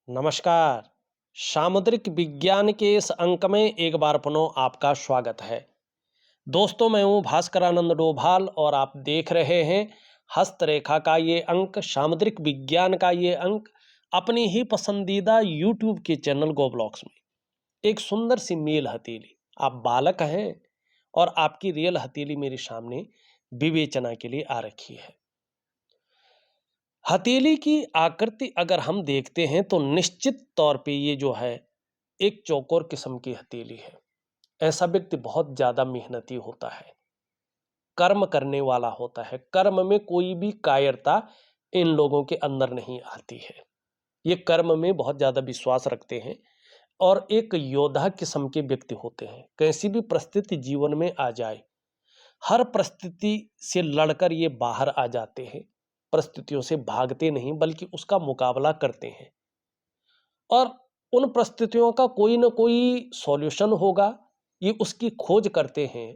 नमस्कार। सामुद्रिक विज्ञान के इस अंक में एक बार पुनः आपका स्वागत है। दोस्तों, मैं हूँ भास्करानंद डोभाल और आप देख रहे हैं हस्तरेखा का ये अंक, सामुद्रिक विज्ञान का ये अंक अपनी ही पसंदीदा यूट्यूब के चैनल गो ब्लॉग्स में। एक सुंदर सी मेल हथेली, आप बालक हैं और आपकी रियल हथेली मेरे सामने विवेचना के लिए आ रखी है। हथेली की आकृति अगर हम देखते हैं तो निश्चित तौर पे ये जो है एक चौकोर किस्म की हथेली है। ऐसा व्यक्ति बहुत ज्यादा मेहनती होता है, कर्म करने वाला होता है। कर्म में कोई भी कायरता इन लोगों के अंदर नहीं आती है। ये कर्म में बहुत ज्यादा विश्वास रखते हैं और एक योद्धा किस्म के व्यक्ति होते हैं। कैसी भी परिस्थिति जीवन में आ जाए, हर परिस्थिति से लड़कर ये बाहर आ जाते हैं। परिस्थितियों से भागते नहीं बल्कि उसका मुकाबला करते हैं और उन परिस्थितियों का कोई ना कोई सॉल्यूशन होगा, ये उसकी खोज करते हैं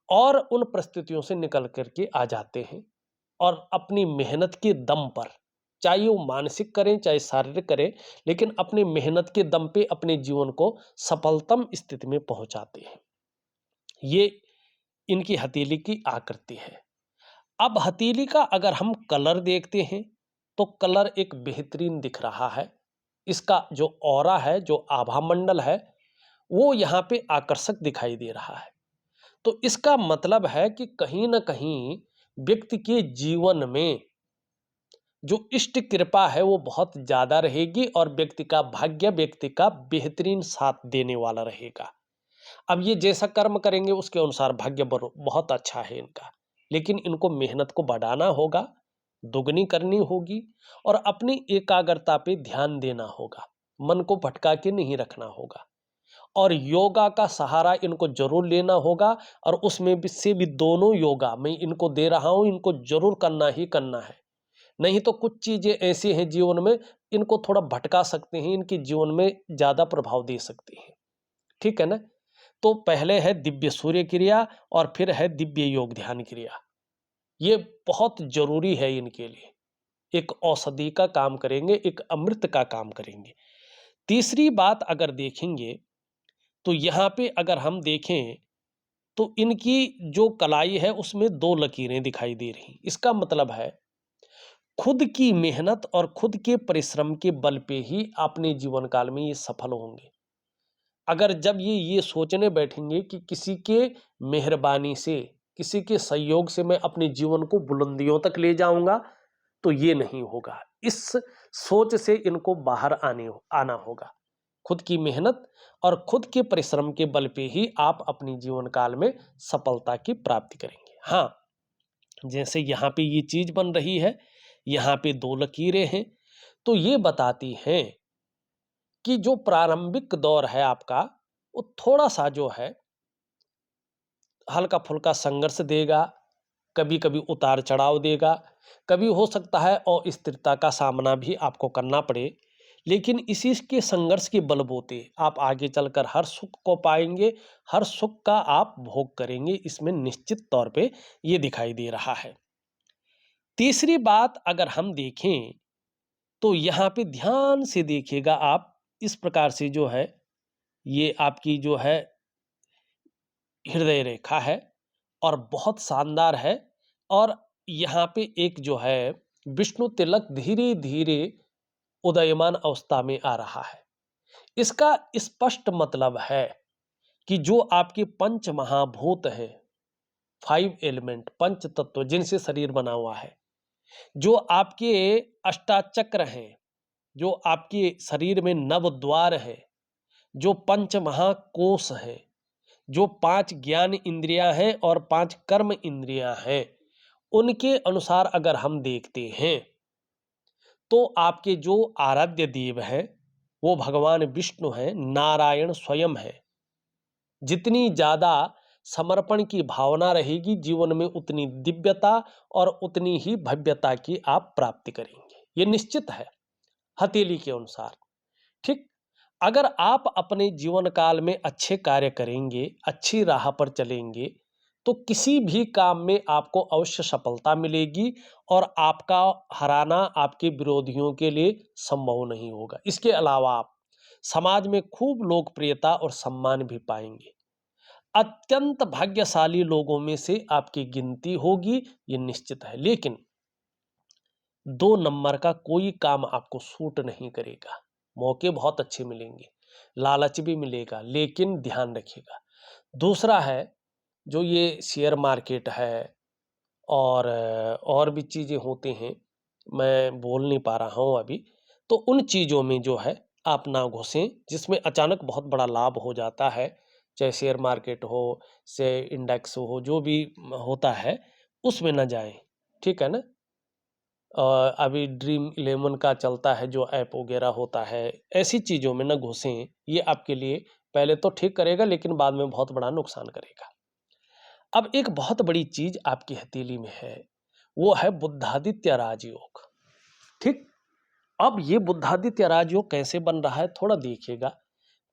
और उन परिस्थितियों से निकल करके आ जाते हैं और अपनी मेहनत के दम पर, चाहे वो मानसिक करें चाहे शारीरिक करें, लेकिन अपनी मेहनत के दम पे अपने जीवन को सफलतम स्थिति में पहुंचाते हैं। ये इनकी हथेली की आकृति है। अब हथेली का अगर हम कलर देखते हैं तो कलर एक बेहतरीन दिख रहा है। इसका जो ऑरा है, जो आभा मंडल है, वो यहाँ पे आकर्षक दिखाई दे रहा है। तो इसका मतलब है कि कहीं ना कहीं व्यक्ति के जीवन में जो इष्ट कृपा है वो बहुत ज्यादा रहेगी और व्यक्ति का भाग्य व्यक्ति का बेहतरीन साथ देने वाला रहेगा। अब ये जैसा कर्म करेंगे उसके अनुसार भाग्य बहुत अच्छा है इनका, लेकिन इनको मेहनत को बढ़ाना होगा, दुगनी करनी होगी और अपनी एकाग्रता पे ध्यान देना होगा। मन को भटका के नहीं रखना होगा और योगा का सहारा इनको जरूर लेना होगा और उसमें भी से भी दोनों योगा मैं इनको दे रहा हूं, इनको जरूर करना ही करना है। नहीं तो कुछ चीजें ऐसी हैं जीवन में, इनको थोड़ा भटका सकते हैं, इनके जीवन में ज्यादा प्रभाव दे सकती हैं। ठीक है ना? तो पहले है दिव्य सूर्य क्रिया और फिर है दिव्य योग ध्यान क्रिया। ये बहुत जरूरी है इनके लिए। एक औषधि का काम करेंगे, एक अमृत का काम करेंगे। तीसरी बात अगर देखेंगे तो यहाँ पे अगर हम देखें तो इनकी जो कलाई है उसमें दो लकीरें दिखाई दे रही। इसका मतलब है खुद की मेहनत और खुद के परिश्रम के बल पे ही अपने जीवन काल में ये सफल होंगे। अगर जब ये सोचने बैठेंगे कि किसी के मेहरबानी से, किसी के सहयोग से मैं अपने जीवन को बुलंदियों तक ले जाऊंगा, तो ये नहीं होगा। इस सोच से इनको बाहर आना होगा। खुद की मेहनत और खुद के परिश्रम के बल पे ही आप अपनी जीवन काल में सफलता की प्राप्ति करेंगे। हाँ, जैसे यहाँ पे ये चीज बन रही है, यहाँ पे दो लकीरें हैं, तो ये बताती हैं कि जो प्रारंभिक दौर है आपका, वो थोड़ा सा जो है हल्का फुल्का संघर्ष देगा, कभी कभी उतार चढ़ाव देगा, कभी हो सकता है अस्थिरता का सामना भी आपको करना पड़े, लेकिन इसी के संघर्ष के बलबूते आप आगे चलकर हर सुख को पाएंगे, हर सुख का आप भोग करेंगे। इसमें निश्चित तौर पे ये दिखाई दे रहा है। तीसरी बात अगर हम देखें तो यहाँ पे ध्यान से देखिएगा आप, इस प्रकार से जो है ये आपकी जो है हृदय रेखा है और बहुत शानदार है और यहाँ पे एक जो है विष्णु तिलक धीरे धीरे उदयमान अवस्था में आ रहा है। इसका स्पष्ट मतलब है कि जो आपके पंच महाभूत हैं, 5 एलिमेंट, पंच तत्व जिनसे शरीर बना हुआ है, जो आपके अष्टाचक्र हैं, जो आपके शरीर में नव द्वार है, जो पंच महाकोश है, जो 5 ज्ञान इंद्रियां हैं और 5 कर्म इंद्रियां हैं, उनके अनुसार अगर हम देखते हैं तो आपके जो आराध्य देव हैं वो भगवान विष्णु हैं, नारायण स्वयं है। जितनी ज्यादा समर्पण की भावना रहेगी जीवन में, उतनी दिव्यता और उतनी ही भव्यता की आप प्राप्ति करेंगे। ये निश्चित है हथेली के अनुसार। ठीक, अगर आप अपने जीवन काल में अच्छे कार्य करेंगे, अच्छी राह पर चलेंगे, तो किसी भी काम में आपको अवश्य सफलता मिलेगी और आपका हराना आपके विरोधियों के लिए संभव नहीं होगा। इसके अलावा आप समाज में खूब लोकप्रियता और सम्मान भी पाएंगे। अत्यंत भाग्यशाली लोगों में से आपकी गिनती होगी, ये निश्चित है। लेकिन 2 नंबर का कोई काम आपको सूट नहीं करेगा। मौके बहुत अच्छे मिलेंगे, लालच भी मिलेगा, लेकिन ध्यान रखिएगा। दूसरा है, जो ये शेयर मार्केट है और भी चीज़ें होती हैं, मैं बोल नहीं पा रहा हूँ अभी, तो उन चीज़ों में जो है आप ना घुसें जिसमें अचानक बहुत बड़ा लाभ हो जाता है। चाहे शेयर मार्केट हो, से इंडेक्स हो, जो भी होता है उसमें ना जाएं, ठीक है ना। अभी ड्रीम इलेवन का चलता है जो ऐप वगैरह होता है, ऐसी चीज़ों में ना घुसें। ये आपके लिए पहले तो ठीक करेगा, लेकिन बाद में बहुत बड़ा नुकसान करेगा। अब एक बहुत बड़ी चीज आपकी हथेली में है, वो है बुद्धादित्य राजयोग। ठीक। अब ये बुद्धादित्य राजयोग कैसे बन रहा है थोड़ा देखिएगा।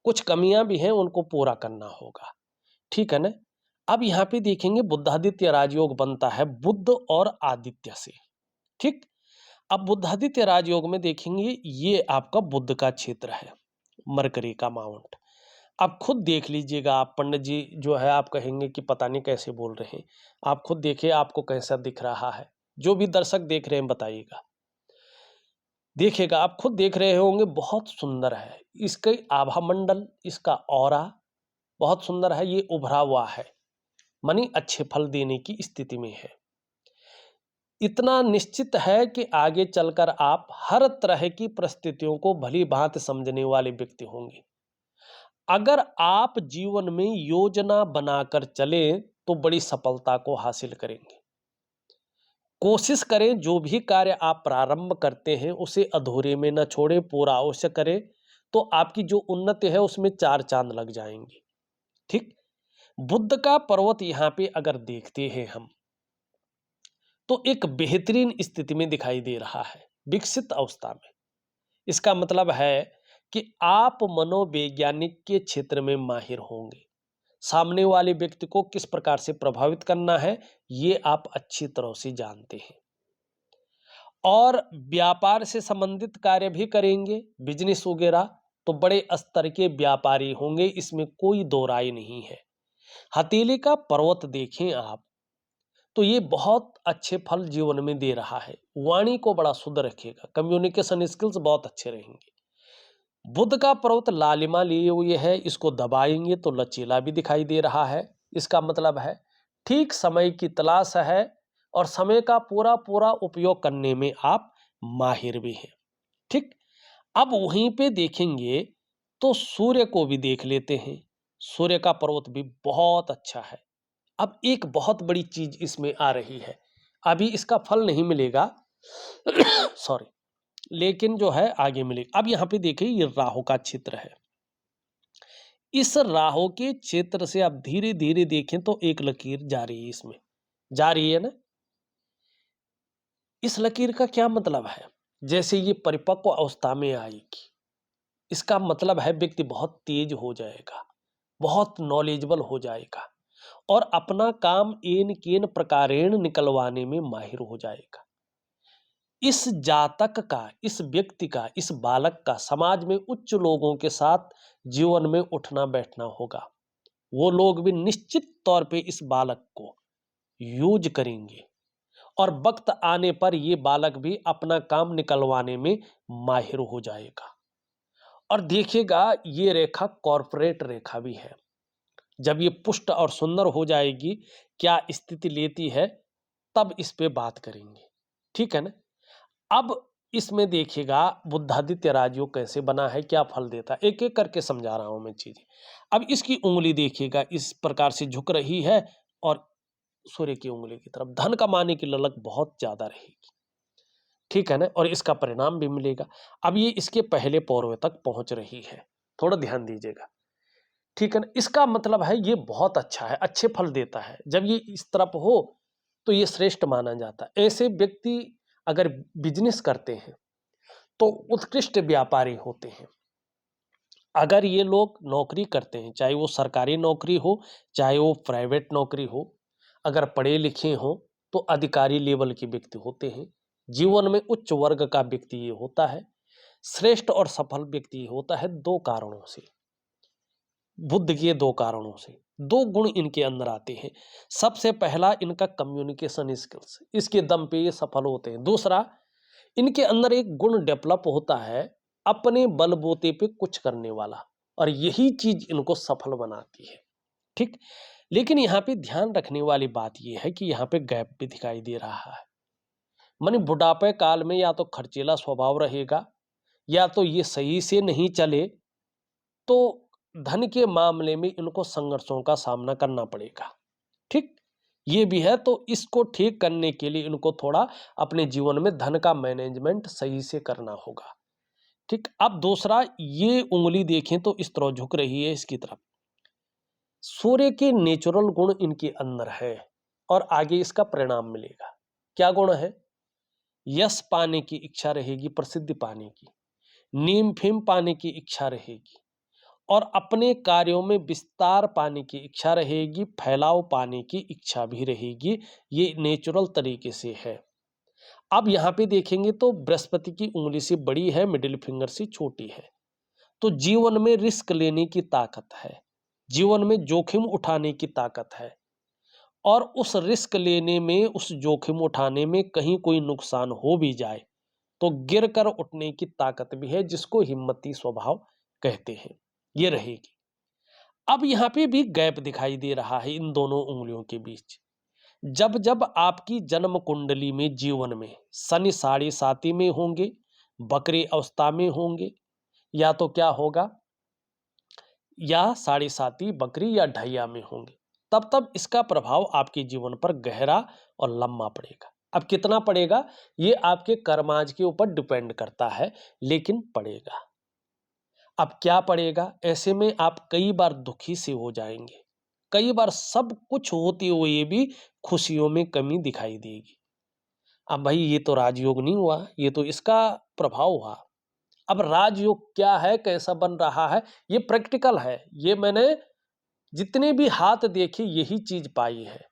कुछ कमियां भी हैं, उनको पूरा करना होगा, ठीक है ना। अब यहाँ पे देखेंगे बुद्धादित्य राजयोग बनता है बुध और आदित्य से। ठीक। अब बुद्धादित्य राजयोग में देखेंगे, ये आपका बुध का क्षेत्र है, मरकरी का माउंट। आप खुद देख लीजिएगा। आप पंडित जी जो है, आप कहेंगे कि पता नहीं कैसे बोल रहे हैं। आप खुद देखिए आपको कैसा दिख रहा है। जो भी दर्शक देख रहे हैं बताइएगा। देखिएगा, आप खुद देख रहे होंगे, बहुत सुंदर है। इसका आभा मंडल, इसका ऑरा बहुत सुंदर है। ये उभरा हुआ है, मानी अच्छे फल देने की स्थिति में है। इतना निश्चित है कि आगे चलकर आप हर तरह की परिस्थितियों को भली भांति समझने वाले व्यक्ति होंगे। अगर आप जीवन में योजना बनाकर चलें तो बड़ी सफलता को हासिल करेंगे। कोशिश करें, जो भी कार्य आप प्रारंभ करते हैं उसे अधूरे में न छोड़ें, पूरा अवश्य करें, तो आपकी जो उन्नति है उसमें 4 चांद लग जाएंगे। ठीक। बुद्ध का पर्वत यहाँ पे अगर देखते हैं हम, तो एक बेहतरीन स्थिति में दिखाई दे रहा है, विकसित अवस्था में। इसका मतलब है कि आप मनोवैज्ञानिक के क्षेत्र में माहिर होंगे। सामने वाले व्यक्ति को किस प्रकार से प्रभावित करना है, ये आप अच्छी तरह से जानते हैं। और व्यापार से संबंधित कार्य भी करेंगे, बिजनेस वगैरह, तो बड़े स्तर के व्यापारी होंगे, इसमें कोई दो राय नहीं है। हथेली का पर्वत देखें आप, तो ये बहुत अच्छे फल जीवन में दे रहा है। वाणी को बड़ा शुद्ध रखिएगा, कम्युनिकेशन स्किल्स बहुत अच्छे रहेंगे। बुध का पर्वत लालिमा लिए हुए है, इसको दबाएंगे तो लचीला भी दिखाई दे रहा है। इसका मतलब है ठीक समय की तलाश है और समय का पूरा पूरा उपयोग करने में आप माहिर भी हैं। ठीक। अब वहीं पे देखेंगे तो सूर्य को भी देख लेते हैं। सूर्य का पर्वत भी बहुत अच्छा है। अब एक बहुत बड़ी चीज इसमें आ रही है, अभी इसका फल नहीं मिलेगा सॉरी, लेकिन जो है आगे मिलेगा। अब यहां पे देखिए, ये राहु का क्षेत्र है। इस राहु के क्षेत्र से आप धीरे धीरे देखें तो एक लकीर जा रही है, इसमें जा रही है ना। इस लकीर का क्या मतलब है, जैसे ये परिपक्व अवस्था में आएगी, इसका मतलब है व्यक्ति बहुत तेज हो जाएगा, बहुत नॉलेजेबल हो जाएगा और अपना काम एन केन प्रकारेण निकलवाने में माहिर हो जाएगा। इस जातक का, इस व्यक्ति का, इस बालक का समाज में उच्च लोगों के साथ जीवन में उठना बैठना होगा। वो लोग भी निश्चित तौर पे इस बालक को यूज करेंगे और वक्त आने पर ये बालक भी अपना काम निकलवाने में माहिर हो जाएगा। और देखिएगा, ये रेखा कॉर्पोरेट रेखा भी है। जब ये पुष्ट और सुंदर हो जाएगी, क्या स्थिति लेती है, तब इस पे बात करेंगे, ठीक है ना। अब इसमें देखिएगा बुद्धादित्य राजयोग कैसे बना है, क्या फल देता है, एक एक करके समझा रहा हूं मैं चीजें। अब इसकी उंगली देखिएगा, इस प्रकार से झुक रही है और सूर्य की उंगली की तरफ धन कमाने की ललक बहुत ज्यादा रहेगी, ठीक है ना, और इसका परिणाम भी मिलेगा। अब ये इसके पहले पौरवे तक पहुंच रही है, थोड़ा ध्यान दीजिएगा, ठीक है ना। इसका मतलब है ये बहुत अच्छा है, अच्छे फल देता है। जब ये इस तरफ हो तो ये श्रेष्ठ माना जाता है। ऐसे व्यक्ति अगर बिजनेस करते हैं तो उत्कृष्ट व्यापारी होते हैं। अगर ये लोग नौकरी करते हैं, चाहे वो सरकारी नौकरी हो चाहे वो प्राइवेट नौकरी हो, अगर पढ़े लिखे हों तो अधिकारी लेवल के व्यक्ति होते हैं, जीवन में उच्च वर्ग का व्यक्ति ये होता है, श्रेष्ठ और सफल व्यक्ति ये होता है। दो कारणों से, बुद्ध के दो कारणों से दो गुण इनके अंदर आते हैं। सबसे पहला इनका कम्युनिकेशन स्किल्स, इसके दम पे ये सफल होते हैं। दूसरा, इनके अंदर एक गुण डेवलप होता है अपने बलबूते पे कुछ करने वाला, और यही चीज इनको सफल बनाती है। ठीक, लेकिन यहाँ पे ध्यान रखने वाली बात यह है कि यहाँ पे गैप भी दिखाई दे रहा है। मानी बुढ़ापे काल में या तो खर्चीला स्वभाव रहेगा, या तो ये सही से नहीं चले तो धन के मामले में इनको संघर्षों का सामना करना पड़ेगा। ठीक, ये भी है। तो इसको ठीक करने के लिए इनको थोड़ा अपने जीवन में धन का मैनेजमेंट सही से करना होगा। ठीक, अब दूसरा, ये उंगली देखें तो इस तरह झुक रही है इसकी तरफ। सूर्य के नेचुरल गुण इनके अंदर है और आगे इसका परिणाम मिलेगा। क्या गुण है? यश पाने की इच्छा रहेगी, प्रसिद्धि पाने की, नीम फेम पाने की इच्छा रहेगी, और अपने कार्यों में विस्तार पाने की इच्छा रहेगी, फैलाव पाने की इच्छा भी रहेगी। ये नेचुरल तरीके से है। अब यहां पे देखेंगे तो बृहस्पति की उंगली से बड़ी है, मिडिल फिंगर से छोटी है, तो जीवन में रिस्क लेने की ताकत है, जीवन में जोखिम उठाने की ताकत है, और उस रिस्क लेने में, उस जोखिम उठाने में कहीं कोई नुकसान हो भी जाए तो गिर कर उठने की ताकत भी है, जिसको हिम्मती स्वभाव कहते हैं, ये रहेगी। अब यहां पे भी गैप दिखाई दे रहा है इन दोनों उंगलियों के बीच। जब जब आपकी जन्म कुंडली में, जीवन में शनि साढ़े साती में होंगे, बकरी अवस्था में होंगे, या तो क्या होगा, या साढ़े साती बकरी या ढैया में होंगे, तब तब इसका प्रभाव आपके जीवन पर गहरा और लंबा पड़ेगा। अब कितना पड़ेगा ये आपके कर्माज के ऊपर डिपेंड करता है, लेकिन पड़ेगा। अब क्या पड़ेगा? ऐसे में आप कई बार दुखी से हो जाएंगे, कई बार सब कुछ होते हुए भी खुशियों में कमी दिखाई देगी। अब भाई ये तो राजयोग नहीं हुआ, ये तो इसका प्रभाव हुआ। अब राजयोग क्या है, कैसा बन रहा है, ये प्रैक्टिकल है। ये मैंने जितने भी हाथ देखे यही चीज पाई है,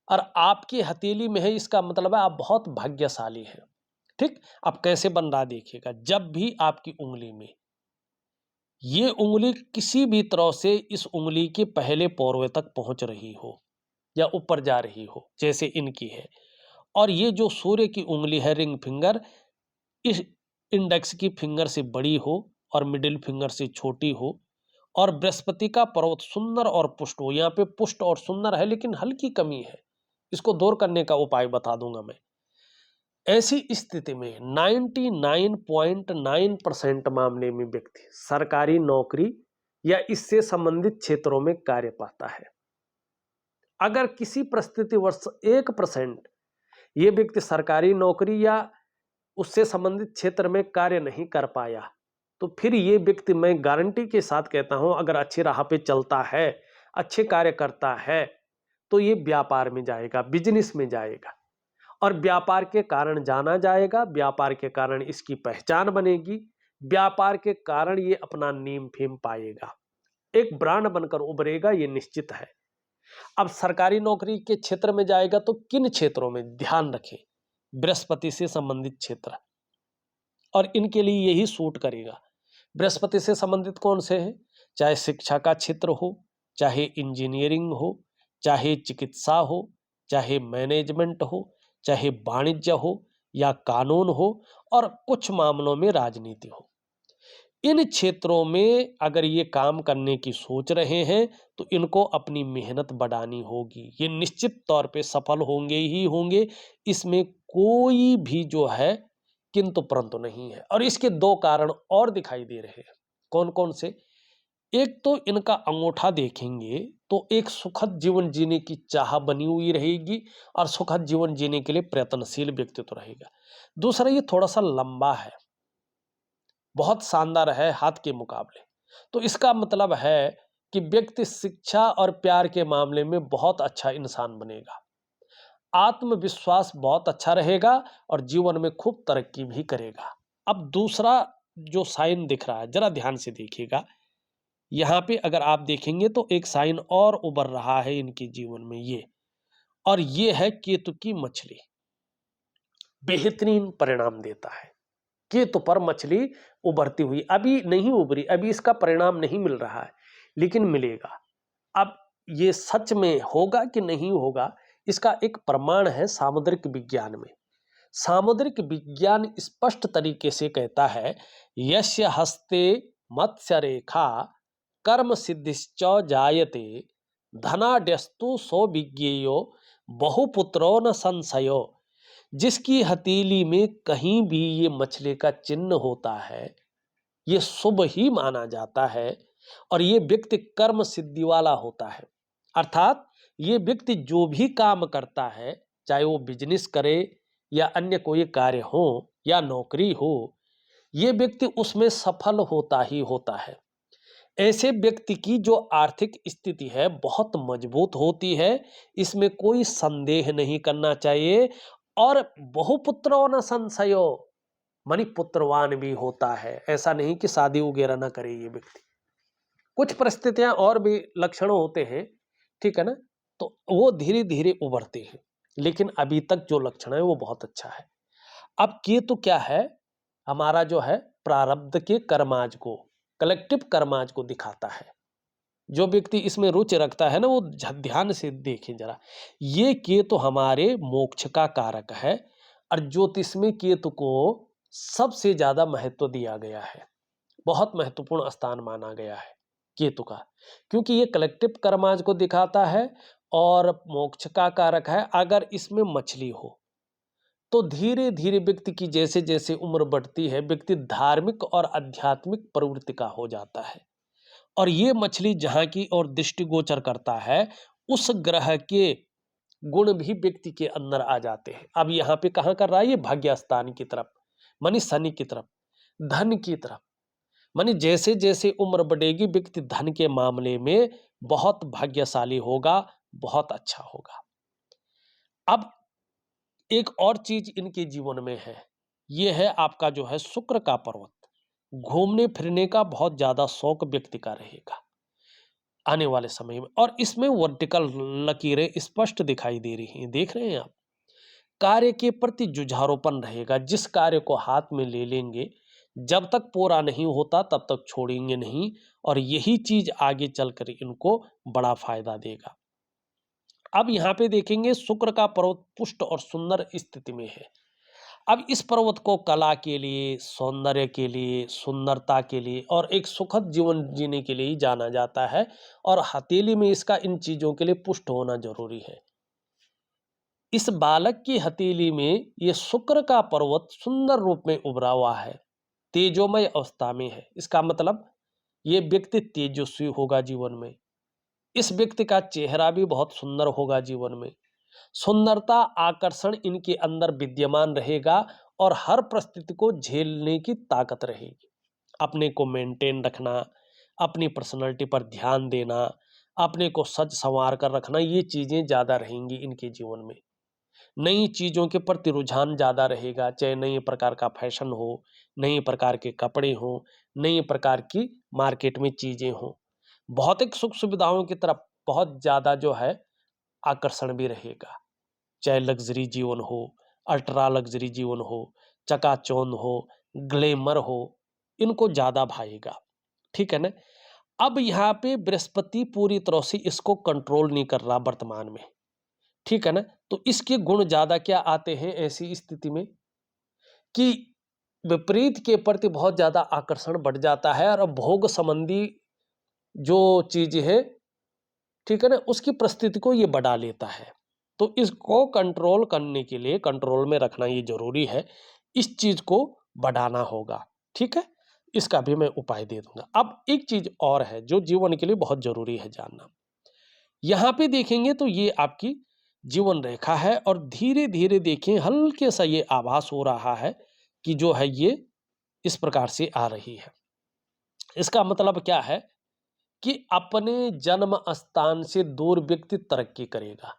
और आपकी हथेली में है, इसका मतलब है आप बहुत भाग्यशाली हैं। ठीक, अब कैसे बन रहा देखिएगा। जब भी आपकी उंगली में ये उंगली किसी भी तरह से इस उंगली के पहले पोरवे तक पहुंच रही हो या ऊपर जा रही हो, जैसे इनकी है, और ये जो सूर्य की उंगली है रिंग फिंगर, इस इंडेक्स की फिंगर से बड़ी हो और मिडिल फिंगर से छोटी हो, और बृहस्पति का पर्वत सुंदर और पुष्ट हो, यहाँ पे पुष्ट और सुंदर है लेकिन हल्की कमी है, इसको दूर करने का उपाय बता दूंगा मैं। ऐसी स्थिति में 99.9% मामले में व्यक्ति सरकारी नौकरी या इससे संबंधित क्षेत्रों में कार्य पाता है। अगर किसी परिस्थिति वर्ष 1% ये व्यक्ति सरकारी नौकरी या उससे संबंधित क्षेत्र में कार्य नहीं कर पाया, तो फिर ये व्यक्ति, मैं गारंटी के साथ कहता हूं, अगर अच्छी राह पे चलता है, अच्छे कार्य करता है, तो ये व्यापार में जाएगा, बिजनेस में जाएगा, और व्यापार के कारण जाना जाएगा, व्यापार के कारण इसकी पहचान बनेगी, व्यापार के कारण ये अपना नेम फेम पाएगा, एक ब्रांड बनकर उभरेगा, ये निश्चित है। अब सरकारी नौकरी के क्षेत्र में जाएगा तो किन क्षेत्रों में, ध्यान रखें, बृहस्पति से संबंधित क्षेत्र, और इनके लिए यही सूट करेगा। बृहस्पति से संबंधित कौन से हैं? चाहे शिक्षा का क्षेत्र हो, चाहे इंजीनियरिंग हो, चाहे चिकित्सा हो, चाहे मैनेजमेंट हो, चाहे वाणिज्य हो या कानून हो, और कुछ मामलों में राजनीति हो। इन क्षेत्रों में अगर ये काम करने की सोच रहे हैं तो इनको अपनी मेहनत बढ़ानी होगी। ये निश्चित तौर पे सफल होंगे ही होंगे, इसमें कोई भी जो है किंतु परंतु नहीं है। और इसके दो कारण और दिखाई दे रहे हैं। कौन कौन से? एक तो इनका अंगूठा देखेंगे तो एक सुखद जीवन जीने की चाह बनी हुई रहेगी और सुखद जीवन जीने के लिए प्रयत्नशील व्यक्तित्व रहेगा। दूसरा, ये थोड़ा सा लंबा है, बहुत शानदार है हाथ के मुकाबले, तो इसका मतलब है कि व्यक्ति शिक्षा और प्यार के मामले में बहुत अच्छा इंसान बनेगा, आत्मविश्वास बहुत अच्छा रहेगा और जीवन में खूब तरक्की भी करेगा। अब दूसरा जो साइन दिख रहा है, जरा ध्यान से देखिएगा, यहाँ पे अगर आप देखेंगे तो एक साइन और उभर रहा है इनके जीवन में। ये और ये है केतु की मछली, बेहतरीन परिणाम देता है। केतु पर मछली उभरती हुई, अभी नहीं उभरी, अभी इसका परिणाम नहीं मिल रहा है, लेकिन मिलेगा। अब ये सच में होगा कि नहीं होगा, इसका एक प्रमाण है सामुद्रिक विज्ञान में। सामुद्रिक विज्ञान स्पष्ट तरीके से कहता है, यस्य हस्ते मत्स्य रेखा कर्म सिद्धिश्च जायते धनाड्यस्तु सो विज्ञेयो बहुपुत्रो न संशयो। जिसकी हथेली में कहीं भी ये मछली का चिन्ह होता है, ये शुभ ही माना जाता है और ये व्यक्ति कर्म सिद्धि वाला होता है। अर्थात ये व्यक्ति जो भी काम करता है, चाहे वो बिजनेस करे या अन्य कोई कार्य हो या नौकरी हो, ये व्यक्ति उसमें सफल होता ही होता है। ऐसे व्यक्ति की जो आर्थिक स्थिति है बहुत मजबूत होती है, इसमें कोई संदेह नहीं करना चाहिए। और बहुपुत्रो न संशयो, मानी पुत्रवान भी होता है। ऐसा नहीं कि शादी वगैरह ना करे ये व्यक्ति, कुछ परिस्थितियां और भी लक्षण होते हैं, ठीक है ना, तो वो धीरे धीरे उभरते हैं, लेकिन अभी तक जो लक्षण है वो बहुत अच्छा है। अब केतु क्या है, हमारा जो है प्रारब्ध के कर्माज को, कलेक्टिव कर्माज को दिखाता है। जो व्यक्ति इसमें रुचि रखता है ना, वो ध्यान से देखें जरा, ये केतु हमारे मोक्ष का कारक है और ज्योतिष में केतु को सबसे ज्यादा महत्व दिया गया है, बहुत महत्वपूर्ण स्थान माना गया है केतु का, क्योंकि ये कलेक्टिव कर्माज को दिखाता है और मोक्ष का कारक है। अगर इसमें मछली हो तो धीरे धीरे व्यक्ति की जैसे जैसे उम्र बढ़ती है, व्यक्ति धार्मिक और आध्यात्मिक प्रवृत्ति का हो जाता है। और ये मछली जहां की ओर दृष्टिगोचर करता है, उस ग्रह के गुण भी व्यक्ति के अंदर आ जाते हैं। अब यहाँ पे कहाँ कर रहा है, ये भाग्य स्थान की तरफ, मानी शनि की तरफ, धन की तरफ। मानी जैसे जैसे उम्र बढ़ेगी, व्यक्ति धन के मामले में बहुत भाग्यशाली होगा, बहुत अच्छा होगा। अब एक और चीज इनके जीवन में है, ये है आपका जो है शुक्र का पर्वत। घूमने फिरने का बहुत ज्यादा शौक व्यक्ति का रहेगा आने वाले समय में, और इसमें वर्टिकल लकीरें स्पष्ट दिखाई दे रही हैं, देख रहे हैं आप। कार्य के प्रति जुझारूपन रहेगा, जिस कार्य को हाथ में ले लेंगे, जब तक पूरा नहीं होता तब तक छोड़ेंगे नहीं, और यही चीज आगे चलकर इनको बड़ा फायदा देगा। अब यहाँ पे देखेंगे शुक्र का पर्वत पुष्ट और सुंदर स्थिति में है। अब इस पर्वत को कला के लिए, सौंदर्य के लिए, सुंदरता के लिए और एक सुखद जीवन जीने के लिए ही जाना जाता है, और हथेली में इसका इन चीजों के लिए पुष्ट होना जरूरी है। इस बालक की हथेली में ये शुक्र का पर्वत सुंदर रूप में उभरा हुआ है, तेजोमय अवस्था में है। इसका मतलब ये व्यक्ति तेजस्वी होगा जीवन में, इस व्यक्ति का चेहरा भी बहुत सुंदर होगा जीवन में, सुंदरता आकर्षण इनके अंदर विद्यमान रहेगा और हर परिस्थिति को झेलने की ताकत रहेगी। अपने को मेंटेन रखना, अपनी पर्सनैलिटी पर ध्यान देना, अपने को सज संवार कर रखना, ये चीजें ज्यादा रहेंगी इनके जीवन में। नई चीजों के प्रति रुझान ज्यादा रहेगा, चाहे नई प्रकार का फैशन हो, नई प्रकार के कपड़े हो, नई प्रकार की मार्केट में चीजें हो। भौतिक सुख सुविधाओं की तरफ बहुत ज्यादा जो है आकर्षण भी रहेगा, चाहे लग्जरी जीवन हो, अल्ट्रा लग्जरी जीवन हो, चकाचौंध हो, ग्लैमर हो, इनको ज्यादा भाएगा, ठीक है ना। अब यहाँ पे बृहस्पति पूरी तरह से इसको कंट्रोल नहीं कर रहा वर्तमान में, ठीक है ना। तो इसके गुण ज्यादा क्या आते हैं ऐसी स्थिति में, कि विपरीत के प्रति बहुत ज्यादा आकर्षण बढ़ जाता है और भोग संबंधी जो चीज है, ठीक है ना, उसकी परिस्थिति को ये बढ़ा लेता है। तो इसको कंट्रोल करने के लिए, कंट्रोल में रखना ये जरूरी है, इस चीज को बढ़ाना होगा, ठीक है। इसका भी मैं उपाय दे दूंगा। अब एक चीज और है जो जीवन के लिए बहुत जरूरी है जानना। यहां पे देखेंगे तो ये आपकी जीवन रेखा है, और धीरे धीरे देखें हल्के सा ये आभास हो रहा है कि जो है ये इस प्रकार से आ रही है। इसका मतलब क्या है कि अपने जन्म स्थान से दूर व्यक्ति तरक्की करेगा,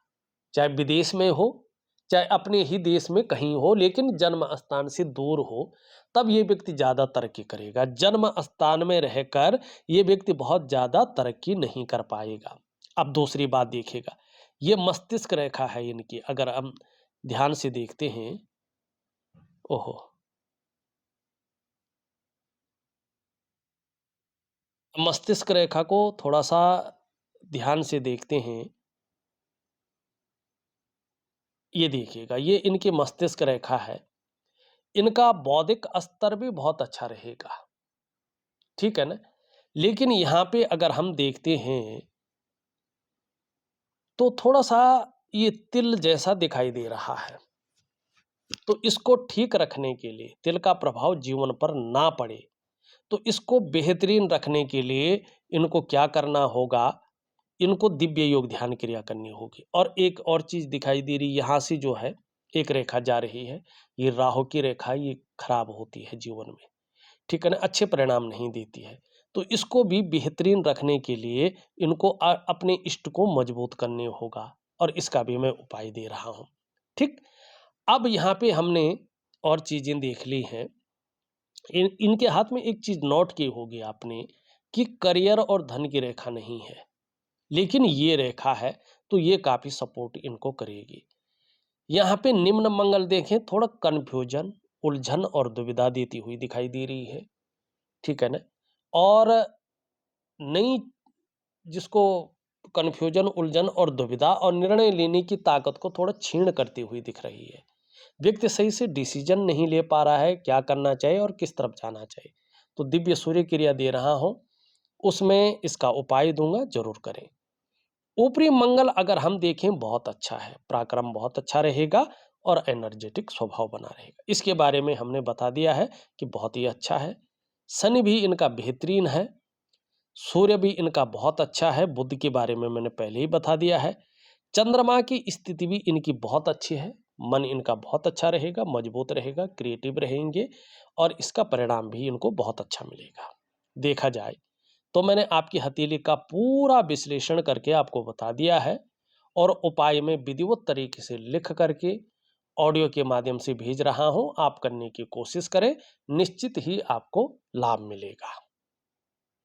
चाहे विदेश में हो, चाहे अपने ही देश में कहीं हो, लेकिन जन्म स्थान से दूर हो तब ये व्यक्ति ज्यादा तरक्की करेगा। जन्म स्थान में रहकर ये व्यक्ति बहुत ज्यादा तरक्की नहीं कर पाएगा। अब दूसरी बात देखिएगा, ये मस्तिष्क रेखा है इनकी, अगर हम ध्यान से देखते हैं। ओहो, मस्तिष्क रेखा को थोड़ा सा ध्यान से देखते हैं, ये देखिएगा, ये इनकी मस्तिष्क रेखा है। इनका बौद्धिक स्तर भी बहुत अच्छा रहेगा, ठीक है ना? लेकिन यहाँ पे अगर हम देखते हैं, तो थोड़ा-सा ये तिल जैसा दिखाई दे रहा है। तो इसको ठीक रखने के लिए, तिल का प्रभाव जीवन पर ना पड़े, तो इसको बेहतरीन रखने के लिए इनको क्या करना होगा? इनको दिव्य योग ध्यान क्रिया करनी होगी। और एक और चीज़ दिखाई दे रही, यहाँ से जो है एक रेखा जा रही है, ये राहु की रेखा, ये खराब होती है जीवन में, ठीक है ना? अच्छे परिणाम नहीं देती है। तो इसको भी बेहतरीन रखने के लिए इनको अपने इष्ट को मजबूत करने होगा, और इसका भी मैं उपाय दे रहा हूँ, ठीक? अब यहाँ पे हमने और चीज़ें देख ली हैं। इनके हाथ में एक चीज़ नोट की होगी आपने, कि करियर और धन की रेखा नहीं है, लेकिन ये रेखा है, तो ये काफ़ी सपोर्ट इनको करेगी। यहाँ पे निम्न मंगल देखें, थोड़ा कन्फ्यूजन, उलझन और दुविधा देती हुई दिखाई दे रही है, ठीक है ना? और नई, जिसको कन्फ्यूजन, उलझन और दुविधा और निर्णय लेने की ताकत को थोड़ा क्षीण करती हुई दिख रही है। व्यक्ति सही से डिसीजन नहीं ले पा रहा है, क्या करना चाहिए और किस तरफ जाना चाहिए। तो दिव्य सूर्य क्रिया दे रहा हूँ, उसमें इसका उपाय दूंगा, जरूर करें। ऊपरी मंगल अगर हम देखें, बहुत अच्छा है, पराक्रम बहुत अच्छा रहेगा और एनर्जेटिक स्वभाव बना रहेगा। इसके बारे में हमने बता दिया है कि बहुत ही अच्छा है। शनि भी इनका बेहतरीन है, सूर्य भी इनका बहुत अच्छा है, बुध के बारे में मैंने पहले ही बता दिया है। चंद्रमा की स्थिति भी इनकी बहुत अच्छी है, मन इनका बहुत अच्छा रहेगा, मजबूत रहेगा, क्रिएटिव रहेंगे और इसका परिणाम भी इनको बहुत अच्छा मिलेगा। देखा जाए तो मैंने आपकी हथेली का पूरा विश्लेषण करके आपको बता दिया है, और उपाय में विधिवत तरीके से लिख करके ऑडियो के माध्यम से भेज रहा हूं। आप करने की कोशिश करें, निश्चित ही आपको लाभ मिलेगा।